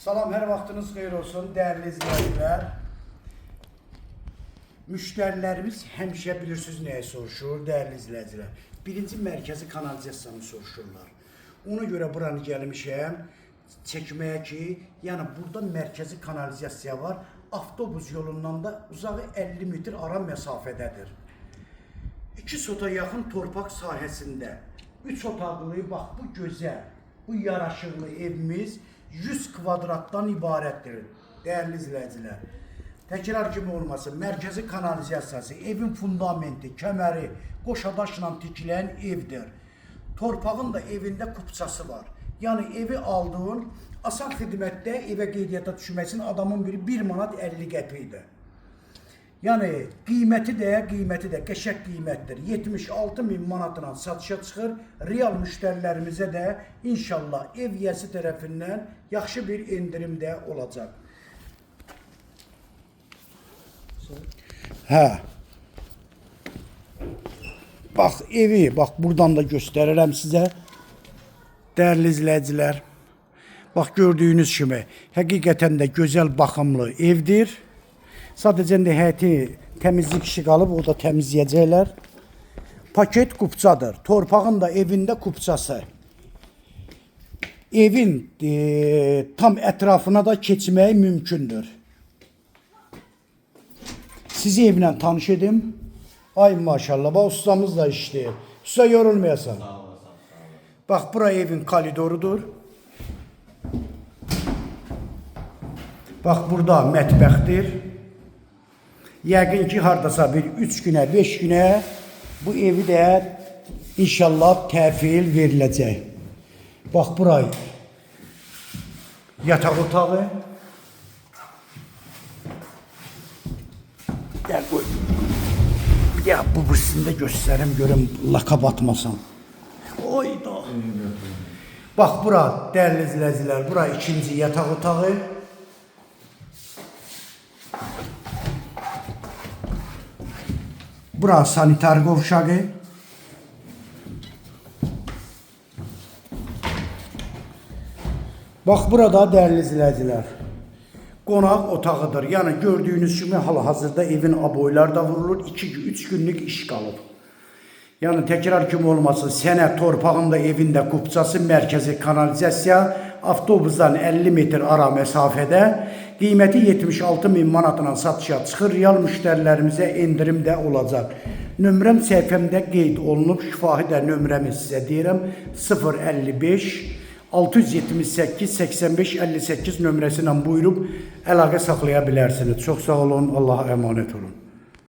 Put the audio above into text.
Salam, hər vaxtınız xeyir olsun, dəyərli izləyicilər. Müştərilərimiz həmişə bilirsiniz nəyə soruşur, dəyərli izləyicilər. Birinci mərkəzi kanalizasiyanı soruşurlar. Ona görə buranı gəlmişəm çəkməyə ki, yəni burada mərkəzi kanalizasiya var. Avtobus yolundan da uzağı 50 metr ara məsafədədir. 2 sota yaxın torpaq sahəsində 3 otaqlı, bax bu gözəl, bu yaraşıqlı evimiz 100 kvadratdan ibarətdir, dəyərli izləyicilər. Təkrar kimi olmasın, mərkəzi kanalizasiyası, evin fundamenti, kəməri, qoşadaşla tikilən evdir. Torpağın da evində kupçası var. Yəni evi aldığın, asan xidmətdə evə qeydiyyata düşmək üçün adamın biri 1 manat 50 qəpikdir. Yəni qiyməti də qəşəng qiymətdir. 76.000 manatla satışa çıxır. Real müştərilərimizə də inşallah ev yiyəsi tərəfindən yaxşı bir endirim də olacaq. Hə. Bax evi, bax buradan da göstərirəm sizə. Dəyərli izləyicilər. Bax gördüyünüz kimi həqiqətən də gözəl baxımlı evdir. Sadəcə həyəti təmizlik işi qalıb, o da təmizləyəcəklər. Paket kupçadır. Torpağın da evində kupçası. Evin tam ətrafına da keçmək mümkündür. Sizi evlə tanış edim. Ay maşallah, bax ustamız da işləyir. Usta yorulmayasan. Bax bura evin koridorudur. Bax burada mətbəxdir. Yəqin ki, hardasa bir 3 günə, 5 günə bu evi də inşallah təhvil veriləcək. Bax, burayı yataq otağı. Gəl, qoy. Ya, bu birisini göstərim, görüm, laka batmasın. Oyda. Bax, bura, dəyərli izləyicilər, bura ikinci yataq otağı. Bura sanitar qovşağı. Bax burada dəyərli izləyicilər, qonaq otağıdır. Yəni gördüyünüz kimi hal-hazırda evin aboyları da vurulur. 2-3 günlük iş qalıb. Yəni təkrar kimi olmasın, sənət torpağında evində kupçası, mərkəzi kanalizasiya, avtobusdan 50 metr ara məsafədə, qiyməti 76.000 manatla satışa çıxır. Real müştərilərimizə endirim də olacaq. Nömrəm səhifəmdə qeyd olunub, şifahi də nömrəmi sizə deyirəm, 055 678 85 58 nömrəsi ilə buyurub əlaqə saxlaya bilərsiniz. Çox sağ olun, Allah'a əmanət olun.